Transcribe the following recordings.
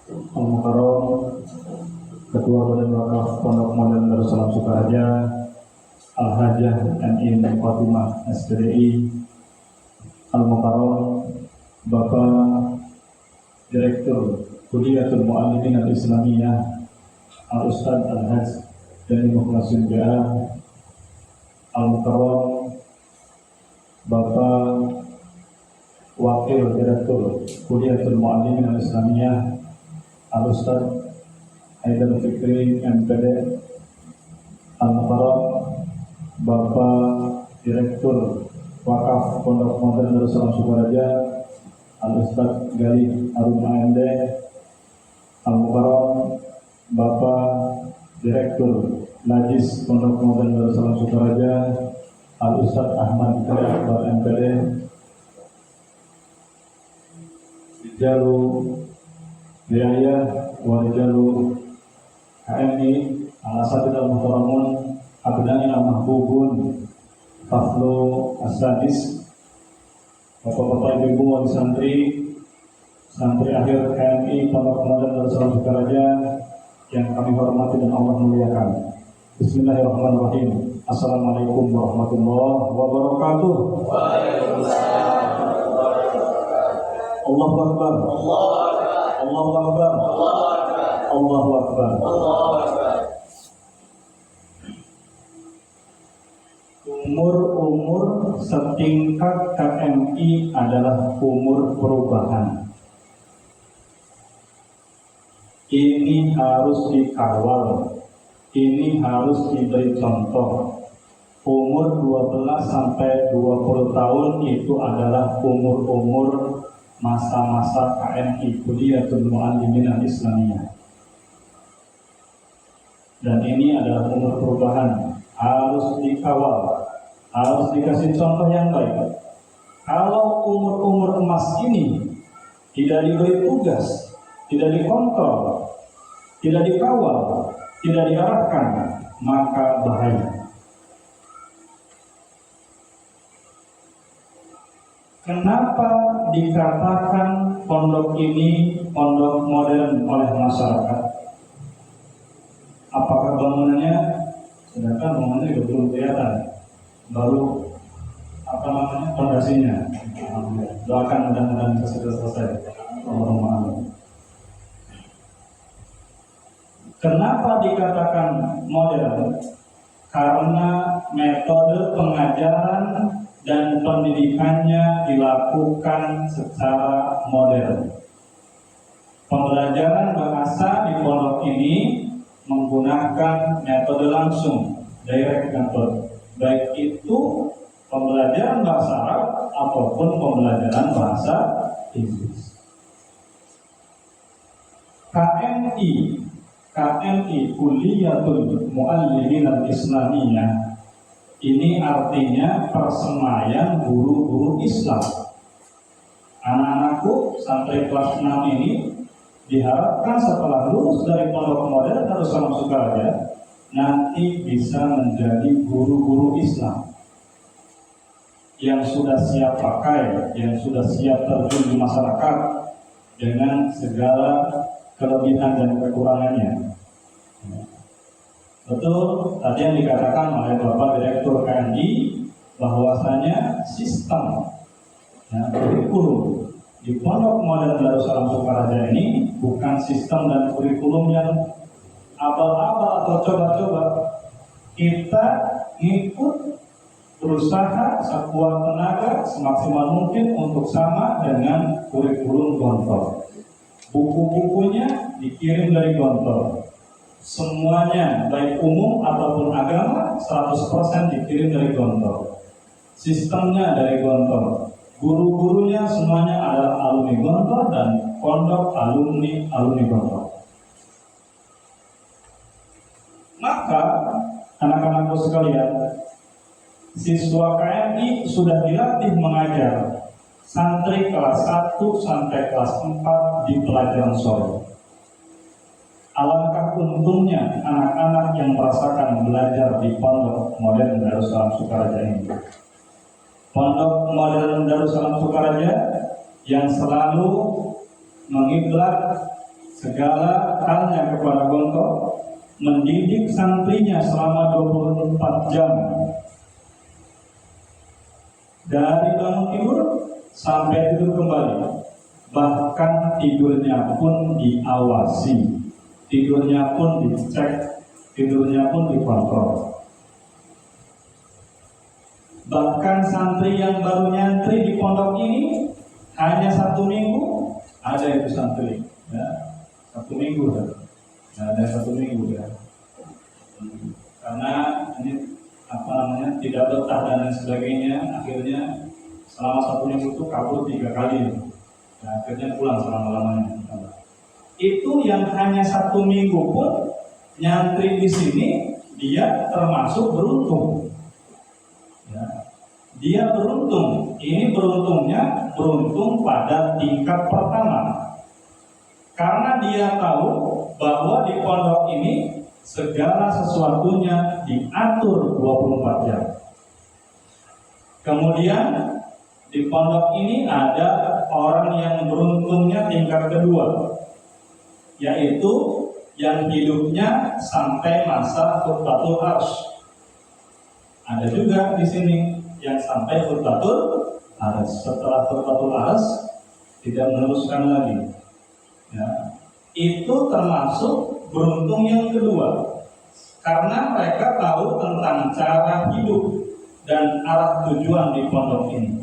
Al-Mukarram, Ketua Badan Wakaf Pondok Modern Darussalam Sukaraja, Al-Hajjah MI Fatimah SPDI, Al-Mukarram, Bapak Direktur Kuliatul Mu'allimin Al-Islamiyah, Al-Ustaz Al-Hajj Dani Mukhlasin BA, Al-Mukarram, Bapak Wakil Direktur Kuliatul Mu'allimin Al-Islamiyah, Al-Ustaz Haidar Fikri MPD, Al-Mukarram, Bapak Direktur Wakaf Pondok Modern Darussalam Sukaraja, Al-Ustaz Galih Harun AMD, Al-Mukarram, Bapak Direktur Najis Pondok Modern Darussalam Sukaraja, Al-Ustaz Ahmad Akbar MPD, Rijalu Wilayah Warijalu HMI, Al-Asatid Al-Muhtaramun, Abdani Al-Mahbubun, Faflu As-Sadis, Bapak-bapak ibu-ibu wali santri, santri akhir HMI Pondok Modern Darussalam Sukaraja yang kami hormati dan Allah muliakan. Bismillahirrahmanirrahim. Assalamualaikum warahmatullahi wabarakatuh. Waalaikumsalam warahmatullahi wabarakatuh. Allahu Akbar. Allahu Akbar. Allahu Akbar. Umur setingkat KMI adalah umur perubahan. Ini harus dikawal, ini harus diberi contoh. Umur 12 sampai 20 tahun itu adalah umur-umur masa-masa KMI, Kuliatul Mu'allimin Al-Islamiyah. Dan ini adalah umur perubahan, harus dikawal, harus dikasih contoh yang baik. Kalau umur-umur emas ini tidak diberi tugas, tidak dikontrol, tidak dikawal, tidak diarahkan, maka bahaya. Kenapa dikatakan pondok ini pondok modern oleh masyarakat? Apakah bangunannya? Sedangkan bangunannya juga belum kelihatan, baru fondasinya. Doakan mudah-mudahan segera selesai. Allahumma. Kenapa dikatakan modern? Karena metode pengajaran dan pendidikannya dilakukan secara modern. Pembelajaran bahasa di pondok ini menggunakan metode langsung, direct method, baik itu pembelajaran bahasa Arab ataupun pembelajaran bahasa Inggris. KMI Kuliatul Mu'allimin Al-Islamiyah ini artinya persemaian guru-guru Islam. Anak-anakku sampai kelas 6 ini diharapkan setelah lulus dari Pondok Modern Darussalam Sukaraja nanti bisa menjadi guru-guru Islam yang sudah siap pakai, yang sudah siap terjun di masyarakat dengan segala kelebihan dan kekurangannya. Betul tadi yang dikatakan oleh Bapak Direktur KMI bahwasanya sistem kurikulum di Pondok Modern Darussalam Sukaraja ini bukan sistem dan kurikulum yang abal-abal atau coba-coba. Kita ikut berusaha sekuat tenaga semaksimal mungkin untuk sama dengan kurikulum Gontor. Buku-bukunya dikirim dari Gontor. Semuanya baik umum ataupun agama 100% dikirim dari Gontor. Sistemnya dari Gontor. Guru-gurunya semuanya adalah alumni Gontor dan pondok alumni Gontor. Maka anak-anakku sekalian, siswa KMI sudah dilatih mengajar santri kelas 1 sampai kelas 4 di pelajaran sore. Alangkah untungnya anak-anak yang merasakan belajar di Pondok Modern Darussalam Sukaraja ini. Pondok Modern Darussalam Sukaraja yang selalu mengiblat segala halnya kepada Gonto, mendidik santrinya selama 24 jam dari bangun tidur sampai tidur kembali. Bahkan tidurnya pun diawasi, tidurnya pun dicek, tidurnya pun dikontrol. Bahkan santri yang baru nyantri di pondok ini hanya 1 minggu, ada itu santri ya, 1 minggu ya. Ada 1 minggu ya, karena ini tidak betah dan lain sebagainya. Akhirnya selama 1 minggu itu kabur 3 kali. Nah, akhirnya pulang selama-lamanya. Itu yang hanya 1 minggu pun nyantri di sini, dia termasuk beruntung. Ya. Dia beruntung. Ini beruntungnya beruntung pada tingkat pertama, karena dia tahu bahwa di pondok ini segala sesuatunya diatur 24 jam. Kemudian di pondok ini ada orang yang beruntungnya tingkat kedua, yaitu yang hidupnya sampai masa khutbatul arsy. Ada juga di sini yang sampai khutbatul arsy. Setelah khutbatul arsy tidak meneruskan lagi. Ya, itu termasuk beruntung yang kedua, karena mereka tahu tentang cara hidup dan arah tujuan di pondok ini.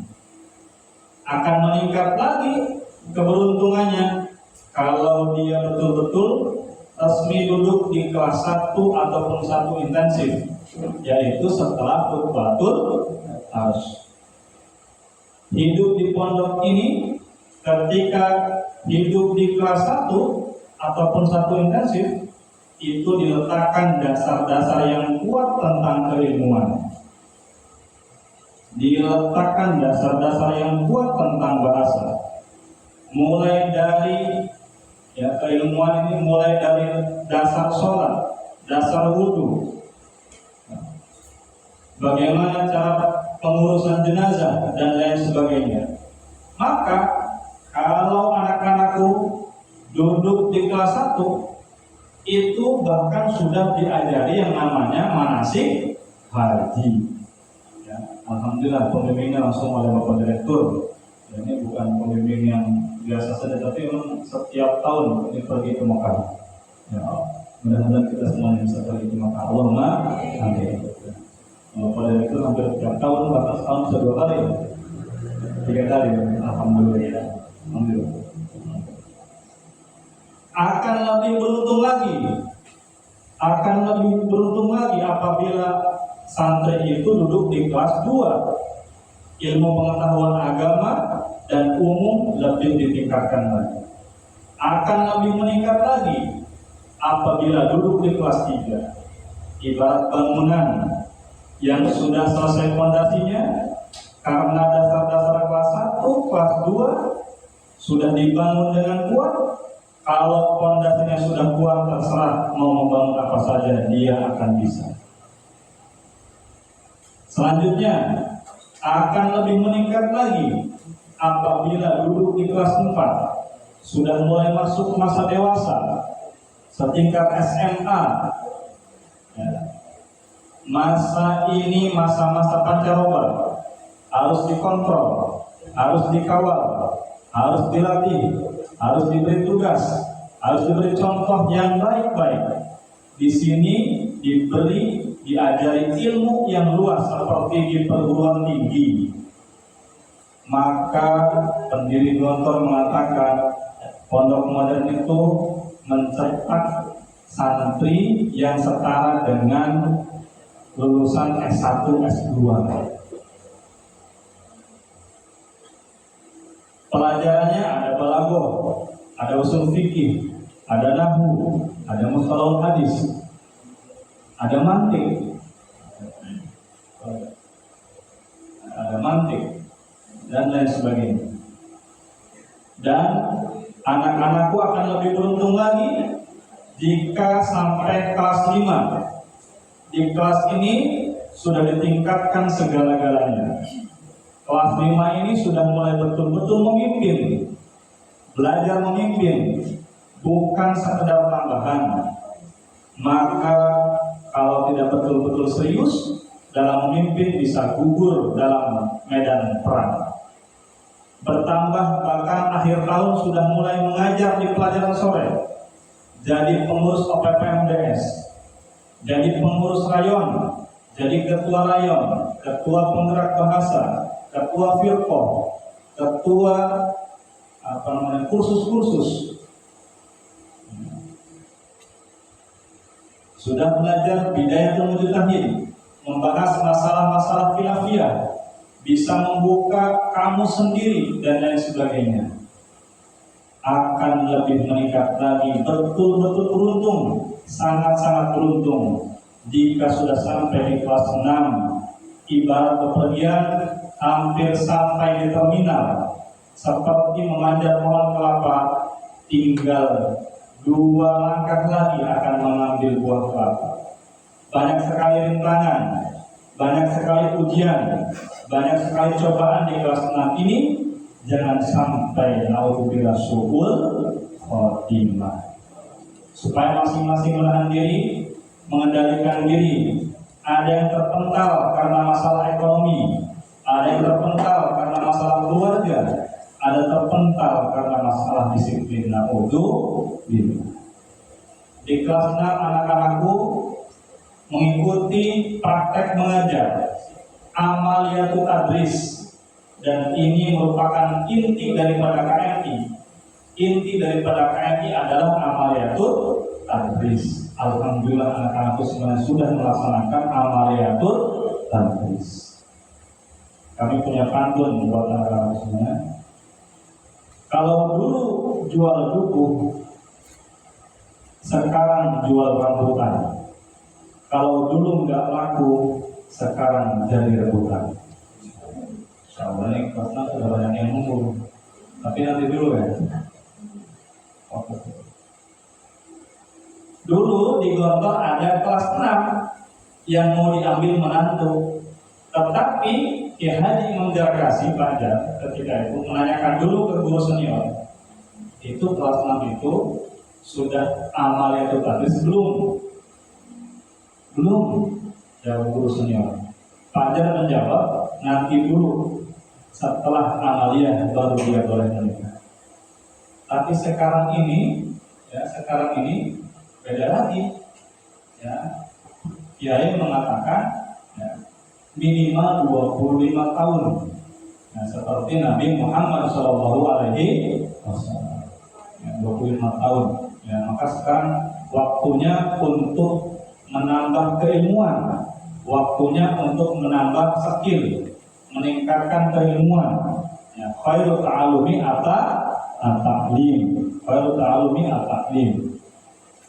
Akan meningkat lagi keberuntungannya kalau dia betul-betul resmi duduk di kelas 1 ataupun 1 intensif, yaitu setelah khutbatul arsy. Hidup di pondok ini, ketika hidup di kelas 1 ataupun 1 intensif, itu diletakkan dasar-dasar yang kuat tentang keilmuan. Diletakkan dasar-dasar yang kuat tentang bahasa. Mulai dari keilmuan ini mulai dari dasar sholat, dasar wudhu, bagaimana cara pengurusan jenazah dan lain sebagainya. Maka kalau anak-anakku duduk di kelas 1, itu bahkan sudah diajari yang namanya manasik haji. Ya, alhamdulillah pembimbingnya langsung oleh Bapak Direktur. Ya, ini bukan pembimbing yang biasa saja, tapi memang setiap tahun ini pergi ke Mekah. Ya, mudah-mudahan kita semuanya bisa pergi ke Mekah. Allahumma amin. Bapak Direktur hampir setiap tahun, bahkan setahun bisa 2 kali, 3 kali. Alhamdulillah. Alhamdulillah. Akan lebih beruntung lagi apabila santri itu duduk di kelas 2. Ilmu pengetahuan agama dan umum lebih ditingkatkan lagi. Akan lebih meningkat lagi apabila duduk di kelas 3. Ibarat bangunan yang sudah selesai fondasinya, karena dasar-dasar kelas 1, kelas 2 sudah dibangun dengan kuat. Kalau fondasinya sudah kuat, terserah mau membangun apa saja, dia akan bisa. Selanjutnya akan lebih meningkat lagi apabila duduk di kelas 4, sudah mulai masuk masa dewasa, setingkat SMA. Ya. Masa ini masa-masa pancaroba, harus dikontrol, harus dikawal, harus dilatih, harus diberi tugas, harus diberi contoh yang baik-baik. Di sini diajari ilmu yang luas seperti di perguruan tinggi. Maka pendiri Gontor mengatakan pondok modern itu mencetak santri yang setara dengan lulusan S1, S2. Pelajarannya ada balaghah, ada usul fikih, ada nahwu, ada mustalahul hadis, ada mantik, dan lain sebagainya. Dan anak-anakku akan lebih beruntung lagi jika sampai kelas 5. Di kelas ini sudah ditingkatkan segala-galanya. Kelas 5 ini sudah mulai betul-betul memimpin, belajar memimpin, bukan sekedar tambahan. Maka kalau tidak betul-betul serius dalam memimpin, bisa gugur dalam medan perang. Bertambah bahkan akhir tahun sudah mulai mengajar di pelajaran sore, jadi pengurus OPPMDS, jadi pengurus rayon, jadi ketua rayon, ketua penggerak bahasa, ketua firqoh, ketua kursus-kursus. Sudah belajar bidayatul mujtahid, membahas masalah-masalah khilafiyah, bisa membuka kamus sendiri dan lain sebagainya. Akan lebih meningkat lagi, betul-betul beruntung, sangat-sangat beruntung jika sudah sampai di kelas 6, ibarat bepergian hampir sampai di terminal, seperti memanjat pohon kelapa, tinggal 2 langkah lagi akan mengambil buah kelapa. Banyak sekali rintangan, banyak sekali ujian, banyak sekali cobaan di kelas 6 ini. Jangan sampai naudzubillah su'ul khotimah. Supaya masing-masing menahan diri, mengendalikan diri. Ada yang terpental karena masalah ekonomi, ada yang terpental karena masalah keluarga, ada terpental karena masalah disiplin. Naudzubillah. Di kelas 6 anak-anakku mengikuti praktek mengajar amaliyatut tadris, dan ini merupakan inti daripada KMI. Inti daripada KMI adalah amaliyatut tadris. Alhamdulillah anak-anakku semuanya sudah melaksanakan amaliyatut tadris. Kami punya pantun buat anak-anak semuanya. Kalau dulu jual duku, sekarang jual rambutan. Kalau dulu nggak laku, sekarang jadi rebutan. Insyaallah ini kelasnya sudah banyak yang ngumpul, tapi nanti dulu ya. Oke. Dulu di Gontor ada kelas 6 yang mau diambil menantu, tetapi Ki Haji Imam Darkasi Banjar ketika itu menanyakan dulu ke guru senior, itu kelas 6 itu sudah amaliyatut tadris belum jawab guru senior. Banjar menjawab, nanti dulu, setelah amaliyah baru dia boleh menikah. Tapi sekarang ini beda lagi. Ya, Kiai mengatakan minimal 25 tahun. Nah, seperti Nabi Muhammad SAW, 25 tahun. Ya, maka sekarang waktunya untuk menambah keilmuan, waktunya untuk menambah skill, meningkatkan keilmuan. Ya, khairu ta'alumi at-ta'lim, khairu ta'alumi at-ta'lim.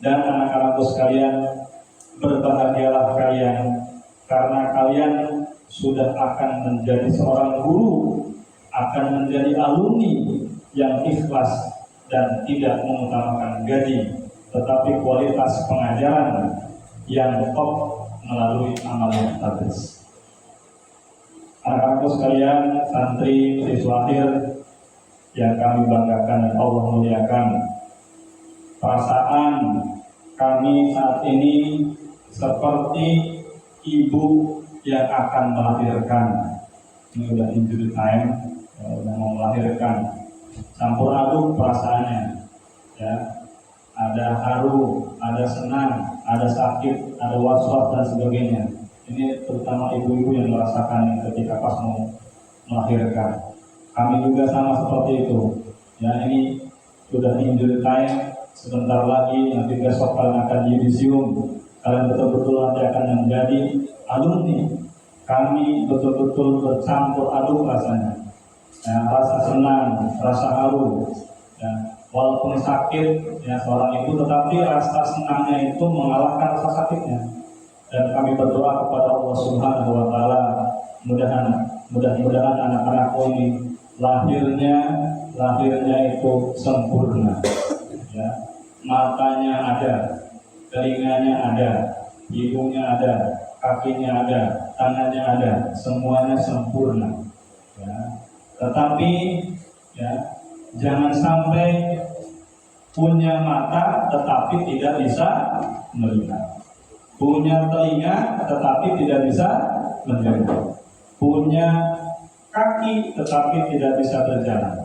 Dan anak-anakku sekalian, berbahagialah kalian karena kalian sudah akan menjadi seorang guru, akan menjadi alumni yang ikhlas dan tidak mengutamakan gaji, tetapi kualitas pengajaran yang top melalui amaliyat tadris. Anak-anakku sekalian, santri, siswa akhir yang kami banggakan dan Allah muliakan, perasaan kami saat ini seperti ibu yang akan melahirkan. Ini udah injury time, udah mau melahirkan. Campur aduk perasaannya, ya. Ada haru, ada senang, ada sakit, ada was-was dan sebagainya. Ini terutama ibu-ibu yang merasakan ketika pas mau melahirkan. Kami juga sama seperti itu. Ya, ini sudah injury time. Sebentar lagi, nanti besok kalian akan yudisium. Kalian betul-betul nanti akan menjadi alumni. Kami betul-betul bercampur aduk rasanya. Ya, rasa senang, rasa haru. Ya, walaupun sakit, ya seorang ibu, tetapi rasa senangnya itu mengalahkan rasa sakitnya. Dan kami berdoa kepada Allah Subhanahu Wa Taala, mudah-mudahan anak-anakku ini lahirnya itu sempurna. Ya, matanya ada, telinganya ada, hidungnya ada, kakinya ada, tangannya ada, semuanya sempurna. Ya. Tetapi ya, jangan sampai punya mata tetapi tidak bisa melihat, punya telinga tetapi tidak bisa mendengar, punya kaki tetapi tidak bisa berjalan,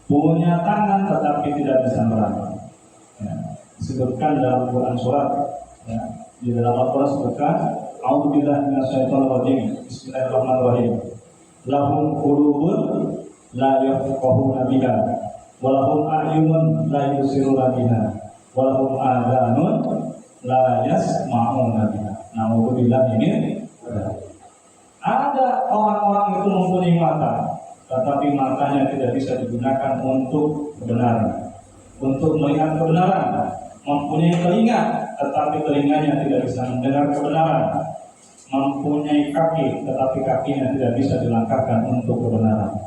punya tangan tetapi tidak bisa meraba. Ya, disebutkan dalam Quran surat, ya, di dalam Al-Quran disebutkan A'udzubillahi minasyaitonir rajim. Bismillahirrahmanirrahim. Lahum qulubun la yafqahuna biha wa lahum a'yunun la yubsiruna biha wa lahum adhanun la yasma'una biha. Na'udzubillahi min dzalik. Ada orang-orang itu mempunyai mata, tetapi matanya tidak bisa digunakan untuk kebenaran, untuk melihat kebenaran. Mempunyai telinga, tetapi telinganya tidak bisa mendengar kebenaran. Mempunyai kaki, tetapi kakinya tidak bisa dilangkahkan untuk kebenaran.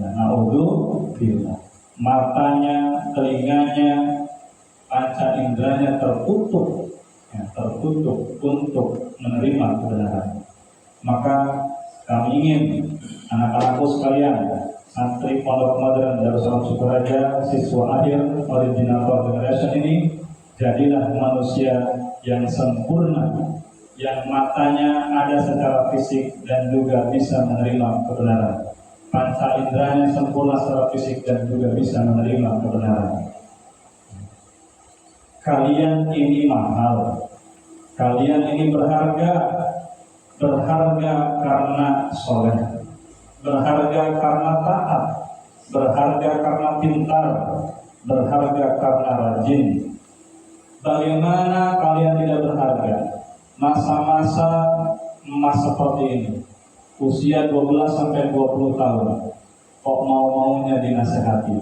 Ya, na'udzubillah. Matanya, telinganya, panca inderanya tertutup, ya, tertutup untuk menerima kebenaran. Maka kami ingin anak-anakku sekalian, santri Pondok Modern Darussalam Sukaraja, siswa akhir original generation ini, jadilah manusia yang sempurna, yang matanya ada secara fisik dan juga bisa menerima kebenaran. Panca inderanya sempurna secara fisik dan juga bisa menerima kebenaran. Kalian ini mahal, kalian ini berharga. Berharga karena soleh, berharga karena taat, berharga karena pintar, berharga karena rajin. Bagaimana kalian tidak berharga? Masa-masa emas seperti ini, usia 12 sampai 20 tahun, kok mau-maunya dinasehati,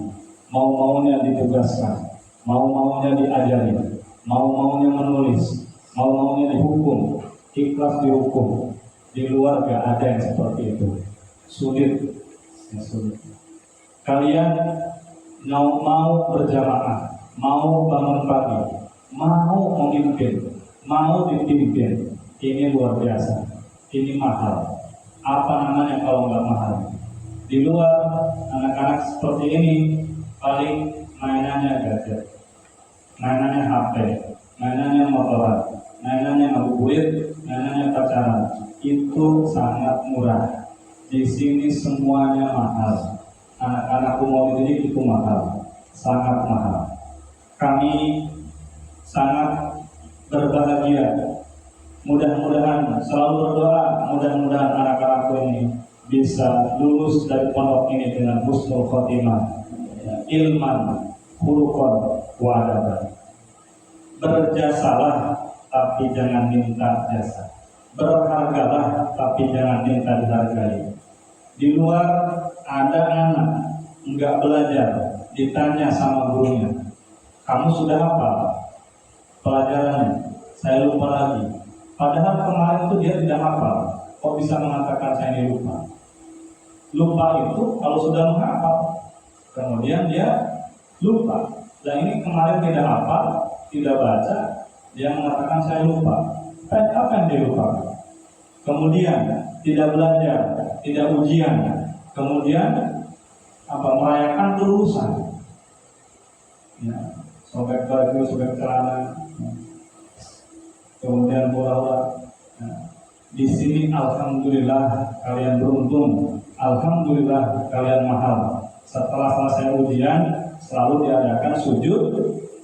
mau-maunya ditugaskan, mau-maunya diajari, mau-maunya menulis, mau-maunya dihukum, ikhlas dihukum. Di luar gak ada yang seperti itu. Sulit, ya sulit. Kalian mau berjamaah, mau bangun pagi, mau memimpin, mau dipimpin. Ini luar biasa. Ini mahal. Apa namanya kalau nggak mahal? Di luar, anak-anak seperti ini paling mainannya gadget, mainannya HP, mainannya motoran, mainannya ngabuburit, mainannya pacaran. Itu sangat murah. Di sini semuanya mahal. Anak-anakku mau dididik itu mahal, sangat mahal. Kami sangat berbahagia. Mudah-mudahan selalu berdoa, mudah-mudahan anak-anakku ini bisa lulus dari pondok ini dengan husnul khotimah, ilman, khuluqan, wa adaban. Berjasalah tapi jangan minta jasa. Berhargalah tapi jangan minta dihargai. Di luar ada anak enggak belajar, ditanya sama gurunya, kamu sudah hafal pelajarannya? Saya lupa lagi. Padahal kemarin itu dia tidak hafal. Kok bisa mengatakan saya ini lupa? Lupa itu kalau sudah menghafal, kemudian dia lupa. Dan ini kemarin tidak hafal, tidak baca, dia mengatakan saya lupa. Apa yang dia lupa? Kemudian tidak belajar, tidak ujian, kemudian merayakan kelulusan. Ya, sobek baju, sobek celana, kemudian bola-bola. Ya. Di sini alhamdulillah kalian beruntung, alhamdulillah kalian mahal. Setelah selesai ujian selalu diadakan sujud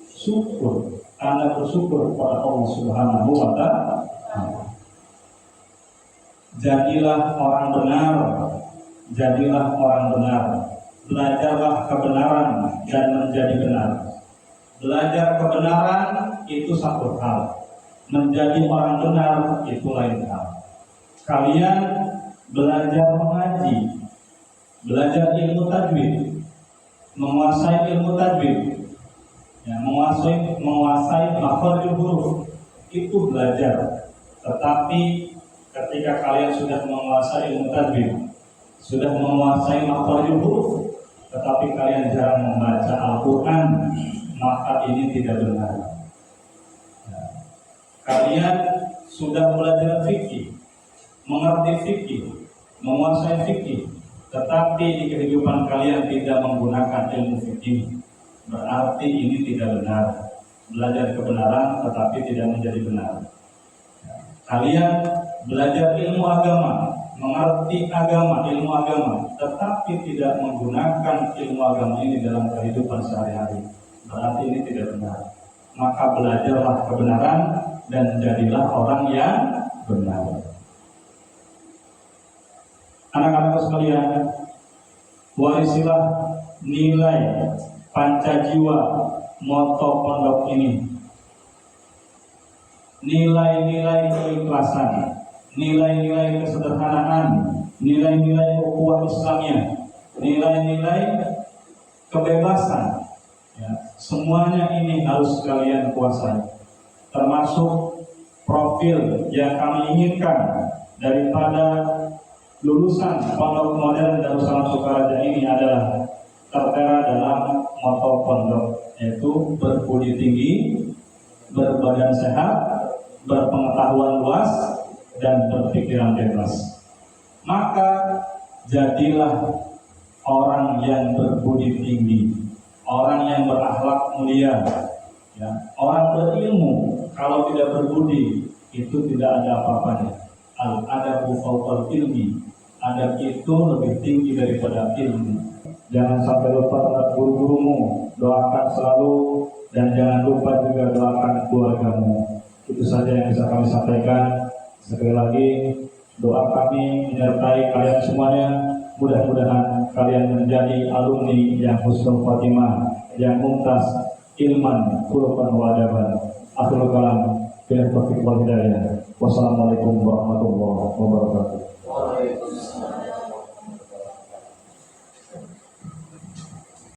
syukur. Anda bersyukur kepada Allah Subhanahu wa Ta'ala. Jadilah orang benar, jadilah orang benar. Belajarlah kebenaran dan menjadi benar. Belajar kebenaran itu satu hal, menjadi orang benar itu lain hal. Kalian belajar mengaji, belajar ilmu tajwid, menguasai ilmu tajwid, ya, menguasai makharijul huruf, itu belajar. Tetapi ketika kalian sudah menguasai ilmu tajwid, sudah menguasai makharijul huruf, tetapi kalian jarang membaca Al-Quran, maka ini tidak benar. Ya. Kalian sudah belajar fikih, mengerti fikih, menguasai fikih, tetapi di kehidupan kalian tidak menggunakan ilmu fikih, berarti ini tidak benar. Belajar kebenaran tetapi tidak menjadi benar. Kalian belajar ilmu agama, mengerti agama, ilmu agama, tetapi tidak menggunakan ilmu agama ini dalam kehidupan sehari-hari, berarti ini tidak benar. Maka belajarlah kebenaran dan jadilah orang yang benar. Anak-anak sekalian, warisilah nilai pancajiwa moto pondok ini. Nilai-nilai keikhlasan, nilai-nilai kesederhanaan, nilai-nilai ukhuwah Islamiyah, nilai-nilai kebebasan, ya, semuanya ini harus kalian kuasai. Termasuk profil yang kami inginkan daripada lulusan Pondok Modern Darussalam Sukaraja ini adalah tertera dalam moto pondok, yaitu berbudi tinggi, berbadan sehat, berpengetahuan luas, dan berpikiran bebas. Maka jadilah orang yang berbudi tinggi, orang yang berakhlak mulia, ya, orang berilmu. Kalau tidak berbudi itu tidak ada apa-apanya. Al-adabu fawqal ilmi, adab itu lebih tinggi daripada ilmu. Jangan sampai lupa terhadap guru-gurumu, doakan selalu, dan jangan lupa juga doakan keluargamu. Itu saja yang bisa kami sampaikan. Sekali lagi, doa kami menyertai kalian semuanya. Mudah-mudahan kalian menjadi alumni yang husnul khotimah, yang mumtaz ilman, khuluqan wa adaban. Akhirul kalam, billahi taufiq wal hidayah. Wassalamualaikum warahmatullahi wabarakatuh.